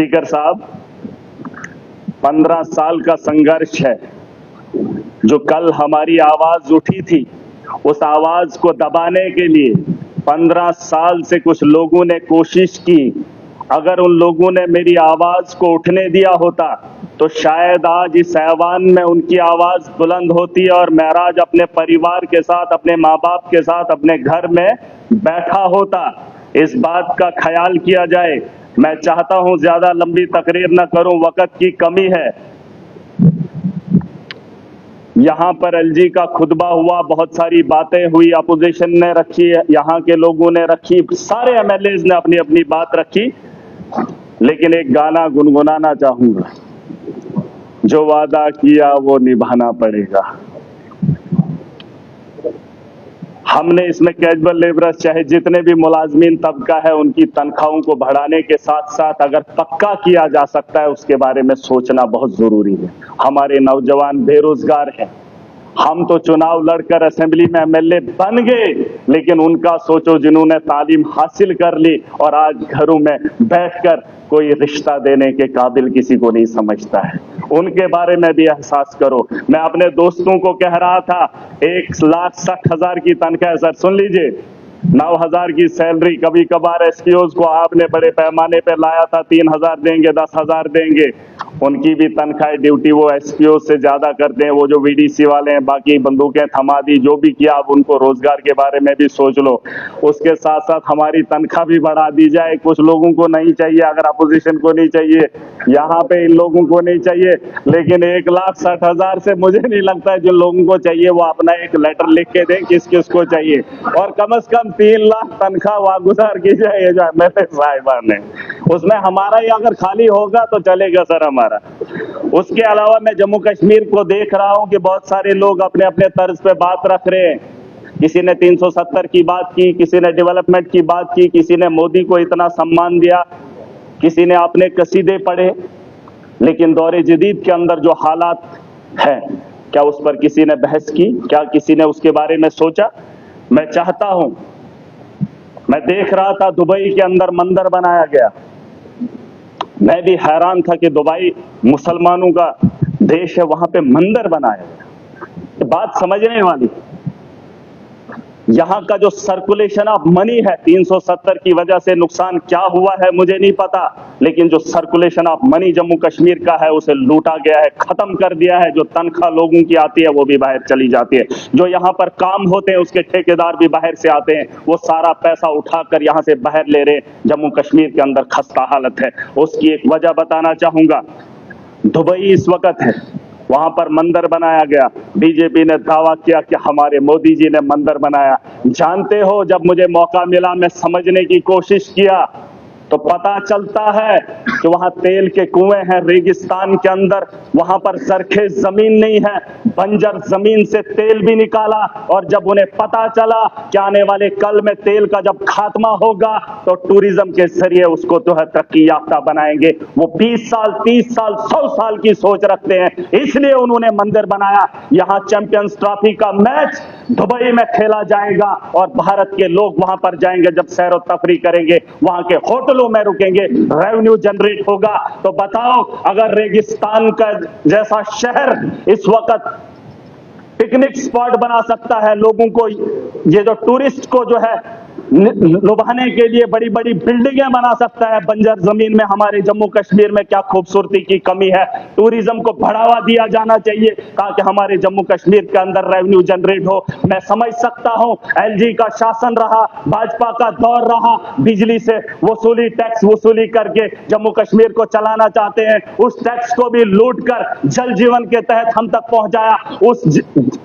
Speaker साहब, 15 साल का संघर्ष है। जो कल हमारी आवाज उठी थी, उस आवाज को दबाने के लिए 15 साल से कुछ लोगों ने कोशिश की। अगर उन लोगों ने मेरी आवाज को उठने दिया होता तो शायद आज इस ऐवान में उनकी आवाज बुलंद होती और महराज अपने परिवार के साथ, अपने माँ बाप के साथ अपने घर में बैठा होता। इस बात का ख्याल किया जाए। मैं चाहता हूं ज्यादा लंबी तकरीर न करूं, वक्त की कमी है। यहाँ पर एलजी का खुतबा हुआ, बहुत सारी बातें हुई, अपोजिशन ने रखी, यहाँ के लोगों ने रखी, सारे एमएलएज ने अपनी अपनी बात रखी। लेकिन एक गाना गुनगुनाना चाहूंगा, जो वादा किया वो निभाना पड़ेगा। हमने इसमें कैजुअल लेबरर्स, चाहे जितने भी मुलाजमीन तबका है, उनकी तनख्वाहों को बढ़ाने के साथ साथ अगर पक्का किया जा सकता है उसके बारे में सोचना बहुत जरूरी है। हमारे नौजवान बेरोजगार हैं। हम तो चुनाव लड़कर असेंबली में एमएलए बन गए, लेकिन उनका सोचो जिन्होंने तालीम हासिल कर ली और आज घरों में बैठकर कोई रिश्ता देने के काबिल किसी को नहीं समझता है। उनके बारे में भी एहसास करो। मैं अपने दोस्तों को कह रहा था, 1,60,000 की तनख्वाह, सर सुन लीजिए, 9,000 की सैलरी, कभी कभार एसपीओज को आपने बड़े पैमाने पे लाया था, 3,000 देंगे, 10,000 देंगे। उनकी भी तनख्वाह ड्यूटी वो एसपीओ से ज्यादा करते हैं। वो जो वीडीसी वाले हैं, बाकी बंदूकें थमा दी, जो भी किया, अब उनको रोजगार के बारे में भी सोच लो। उसके साथ साथ हमारी तनख्वाह भी बढ़ा दी जाए। कुछ लोगों को नहीं चाहिए, अगर अपोजिशन को नहीं चाहिए, यहाँ पे इन लोगों को नहीं चाहिए, लेकिन 1,60,000 से मुझे नहीं लगता है जिन लोगों को चाहिए वो अपना एक लेटर लिख के दें किस किस को चाहिए, और कम से कम 3 लाख तनख्वाह वागुजार की जाए जो एमएलए साहिबान है। उसमें हमारा ही अगर खाली होगा तो चलेगा सर हमारा। उसके अलावा मैं जम्मू कश्मीर को देख रहा हूं कि बहुत सारे लोग अपने अपने तर्ज पे बात रख रहे हैं। किसी ने 370 की बात की, किसी ने डेवलपमेंट की बात की, किसी ने मोदी को इतना सम्मान दिया, किसी ने अपने कसीदे पढ़े। लेकिन दौरे जदीद के अंदर जो हालात हैं, क्या उस पर किसी ने बहस की? क्या किसी ने उसके बारे में सोचा? मैं चाहता हूं, मैं देख रहा था दुबई के अंदर मंदिर बनाया गया। मैं भी हैरान था कि दुबई मुसलमानों का देश है, वहां पे मंदिर बनाया गया। बात समझने वाली, यहाँ का जो सर्कुलेशन ऑफ मनी है, 370 की वजह से नुकसान क्या हुआ है मुझे नहीं पता, लेकिन जो circulation of money Jammu Kashmir का है उसे लूटा गया है, खत्म कर दिया है। जो तनख्वाह लोगों की आती है वो भी बाहर चली जाती है। जो यहाँ पर काम होते हैं उसके ठेकेदार भी बाहर से आते हैं, वो सारा पैसा उठाकर यहाँ से बाहर ले रहे। जम्मू कश्मीर के अंदर खस्ता हालत है। उसकी एक वजह बताना चाहूंगा। दुबई इस वक्त है, वहां पर मंदिर बनाया गया। बीजेपी ने दावा किया कि हमारे मोदी जी ने मंदिर बनाया। जानते हो, जब मुझे मौका मिला मैं समझने की कोशिश किया तो पता चलता है कि वहां तेल के कुएं हैं रेगिस्तान के अंदर, वहां पर सरखेज जमीन नहीं है, बंजर जमीन से तेल भी निकाला। और जब उन्हें पता चला कि आने वाले कल में तेल का जब खात्मा होगा तो टूरिज्म के जरिए उसको जो है तरक्की याफ्ता बनाएंगे, वो 20 साल, 30 साल, 100 साल की सोच रखते हैं, इसलिए उन्होंने मंदिर बनाया। यहाँ चैंपियंस ट्रॉफी का मैच दुबई में खेला जाएगा और भारत के लोग वहां पर जाएंगे, जब सैर और तफरी करेंगे, वहां के होटलों में रुकेंगे, रेवेन्यू जनरेट होगा। तो बताओ, अगर रेगिस्तान का जैसा शहर इस वक्त पिकनिक स्पॉट बना सकता है, लोगों को, ये जो टूरिस्ट को जो है लुभाने के लिए बड़ी बड़ी बिल्डिंगें बना सकता है बंजर जमीन में, हमारे जम्मू कश्मीर में क्या खूबसूरती की कमी है। टूरिज्म को बढ़ावा दिया जाना चाहिए ताकि हमारे जम्मू कश्मीर के अंदर रेवेन्यू जनरेट हो। मैं समझ सकता हूं, एलजी का शासन रहा, भाजपा का दौर रहा, बिजली से वसूली, टैक्स वसूली करके जम्मू कश्मीर को चलाना चाहते हैं। उस टैक्स को भी लूट कर जल जीवन के तहत हम तक पहुंचाया। उस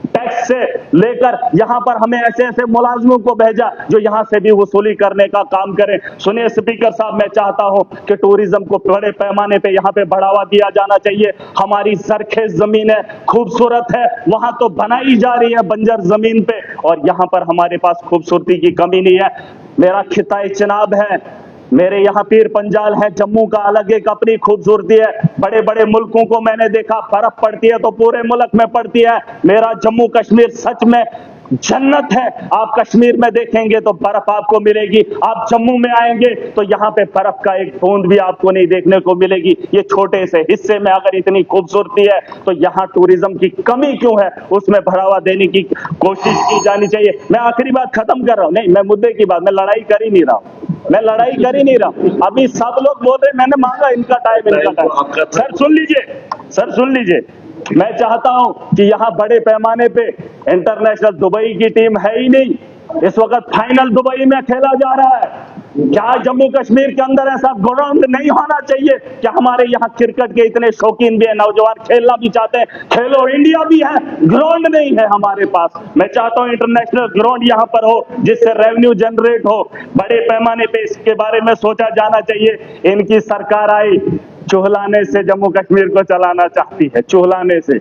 टैक्स से लेकर यहां पर हमें ऐसे ऐसे मुलाजिमों को भेजा जो यहां से भी वसूली करने का काम करें। सुनिए स्पीकर साहब, मैं चाहता हूं कि टूरिज्म को बड़े पैमाने पे यहां पे बढ़ावा दिया जाना चाहिए। हमारी सरखेज जमीन है, खूबसूरत है, वहां तो बनाई जा रही है बंजर जमीन पे, और यहां पर हमारे पास खूबसूरती की कमी नहीं है। मेरा खिताए चिनाब है, मेरे यहाँ पीर पंजाल है, जम्मू का अलग एक अपनी खूबसूरती है। बड़े बड़े मुल्कों को मैंने देखा, बर्फ पड़ती है तो पूरे मुल्क में पड़ती है, मेरा जम्मू कश्मीर सच में जन्नत है। आप कश्मीर में देखेंगे तो बर्फ आपको मिलेगी, आप जम्मू में आएंगे तो यहाँ पे बर्फ का एक बूंद भी आपको नहीं देखने को मिलेगी। ये छोटे से हिस्से में अगर इतनी खूबसूरती है तो यहाँ टूरिज्म की कमी क्यों है, उसमें बढ़ावा देने की कोशिश की जानी चाहिए। मैं आखिरी बात खत्म कर रहा हूँ, नहीं मैं मुद्दे की बात, मैं लड़ाई कर ही नहीं रहा हूँ, मैं लड़ाई कर ही नहीं रहा हूँ। अभी सब लोग बोल रहे मैंने मांगा इनका टाइम, इनका टाइम। सर सुन लीजिए, सर सुन लीजिए, मैं चाहता हूं कि यहां बड़े पैमाने पे इंटरनेशनल दुबई की टीम है ही नहीं, इस वक्त फाइनल दुबई में खेला जा रहा है। क्या जम्मू कश्मीर के अंदर ऐसा ग्राउंड नहीं होना चाहिए? क्या हमारे यहाँ क्रिकेट के इतने शौकीन भी है, नौजवान खेलना भी चाहते हैं, खेलो इंडिया भी है, ग्राउंड नहीं है हमारे पास। मैं चाहता हूँ इंटरनेशनल ग्राउंड यहाँ पर हो जिससे रेवेन्यू जनरेट हो, बड़े पैमाने पे इसके बारे में सोचा जाना चाहिए। इनकी सरकार आई चुहलाने से जम्मू कश्मीर को चलाना चाहती है, चुहलाने से,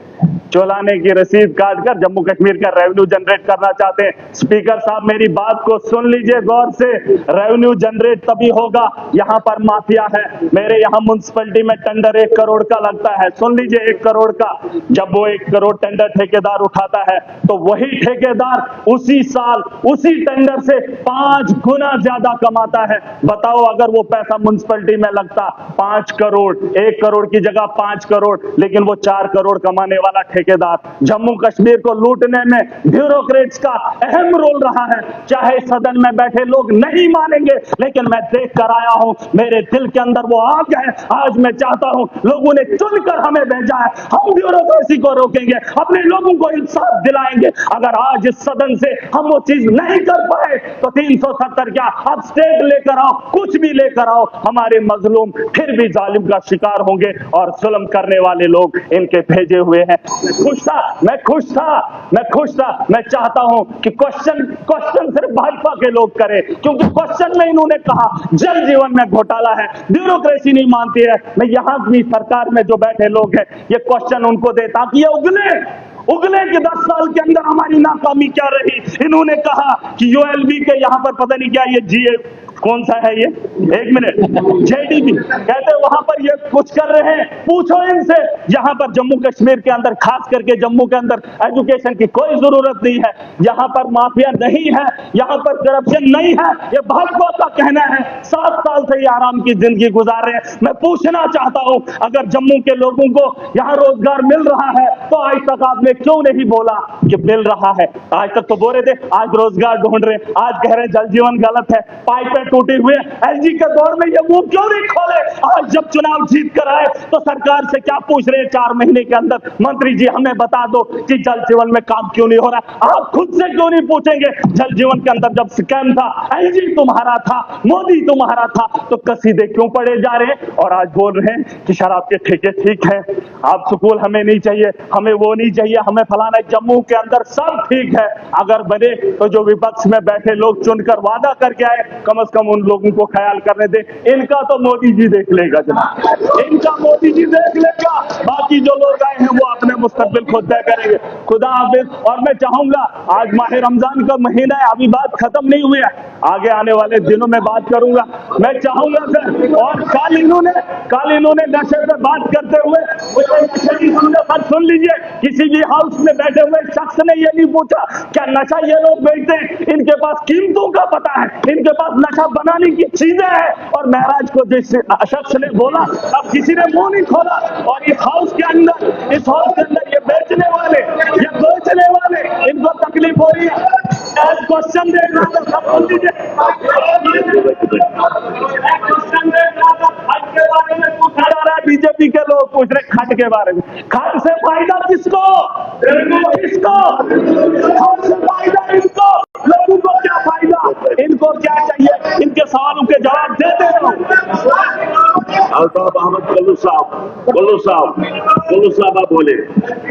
चुहलाने की रसीद काट कर जम्मू कश्मीर का रेवेन्यू जनरेट करना चाहते हैं। स्पीकर साहब मेरी बात को सुन लीजिए गौर से, रेवेन्यू जनरेट तभी होगा, यहाँ पर माफिया है। मेरे यहाँ म्युनिसिपैलिटी में टेंडर 1 करोड़ का लगता है, सुन लीजिए 1 करोड़ का। जब वो 1 करोड़ टेंडर ठेकेदार उठाता है तो वही ठेकेदार उसी साल उसी टेंडर से 5 गुना ज्यादा कमाता है। बताओ अगर वो पैसा म्युनिसिपैलिटी में लगता 5 करोड़, 1 करोड़ की जगह 5 करोड़, लेकिन वो 4 करोड़ कमाने वाला ठेकेदार। जम्मू कश्मीर को लूटने में ब्यूरोक्रेट्स का अहम रोल रहा है, चाहे सदन में बैठे लोग नहीं मानेंगे, लेकिन मैं देख कर आया हूं, मेरे दिल के अंदर वो आग है। आज मैं चाहता हूं, लोगों ने चुनकर हमें भेजा है, हम ब्यूरोक्रेसी को रोकेंगे, अपने लोगों को इंसाफ दिलाएंगे। अगर आज इस सदन से हम वो चीज नहीं कर पाए तो 370 क्या, अब स्टेट लेकर आओ, कुछ भी लेकर आओ, हमारे मजलूम फिर भी जालिम का शिकार होंगे और जुल्म करने वाले लोग इनके भेजे हुए हैं। मैं चाहता हूं कि क्वेश्चन सिर्फ भाजपा के लोग करें, क्योंकि क्वेश्चन में इन्होंने कहा जल जीवन में घोटाला है, ब्यूरोक्रेसी नहीं मानती है। मैं यहां की सरकार में जो बैठे लोग हैं ये क्वेश्चन उनको दे ताकि ये उगले कि 10 साल के अंदर हमारी नाकामी क्या रही। इन्होंने कहा कि यूएलबी के यहाँ पर पता नहीं क्या ये जीए कौन सा है ये, 1 मिनट, जेडीबी कहते वहां पर ये कुछ कर रहे हैं। पूछो इनसे, यहाँ पर जम्मू कश्मीर के अंदर, खास करके जम्मू के अंदर एजुकेशन की कोई जरूरत नहीं है, यहाँ पर माफिया नहीं है, यहाँ पर करप्शन नहीं है, ये भाजपा का कहना है। 7 साल से ये आराम की जिंदगी गुजार रहे हैं। मैं पूछना चाहता हूँ, अगर जम्मू के लोगों को यहाँ रोजगार मिल रहा है तो आज तक आपने क्यों नहीं बोला कि मिल रहा है? आज तक तो बोल रहे थे, आज रोजगार ढूंढ रहे, आज कह रहे जल जीवन गलत है, पाइपें टूटे हुए। एलजी के दौर में ये मुंह क्यों नहीं खोले? आज जब चुनाव जीत कर आए तो सरकार से क्या पूछ रहे हैं 4 महीने के अंदर, मंत्री जी हमें बता दो कि जल जीवन में काम क्यों नहीं हो रहा। आप खुद से क्यों नहीं पूछेंगे? जल जीवन के अंदर जब स्कैम था, एलजी तुम्हारा था, मोदी तुम्हारा था, तो कसीदे क्यों पड़े जा रहे हैं? और आज बोल रहे हैं कि शराब के ठेके ठीक है, आप स्कूल हमें नहीं चाहिए, हमें वो नहीं चाहिए, हमें फलाना। जम्मू के अंदर सब ठीक है, अगर बने तो जो विपक्ष में बैठे लोग चुनकर वादा करके आए, कम से कम उन लोगों को ख्याल करने दे। इनका तो मोदी जी देख लेगा जनाब, इनका मोदी जी देख लेगा, बाकी जो लोग आए हैं वो अपने मुस्तकबिल खुद तय करेंगे। खुदा हाफिज। और मैं चाहूंगा, आज माह रमजान का महीना है, अभी बात खत्म नहीं हुई है, आगे आने वाले दिनों में बात करूंगा। मैं चाहूंगा सर, और कल इन्होंने नशे पे बात करते हुए सुन लीजिए, किसी भी हाउस में बैठे हुए शख्स ने ये नहीं पूछा क्या नशा ये लोग बेचते हैं, इनके पास कीमतों का पता है, इनके पास नशा बनाने की चीजें हैं। और महराज को जिस शख्स ने बोला, अब किसी ने मुंह नहीं खोला। और इस हाउस के अंदर ये बेचने वाले, ये बेचने वाले, इनको तकलीफ हो रही है। क्वेश्चन देख रहा था, सब सुन लीजिए, क्वेश्चन देख रहा था, खट के बारे में पूछा जा रहा है, बीजेपी के लोग पूछ रहे खट के बारे में। खट से फायदा किसको? खट से फायदा इनको, लोगों को क्या फायदा, इनको क्या चाहिए? इनके सवालों के जवाब देते रहो। अल्ताफ अहमद कुल्लू साहब आप बोले।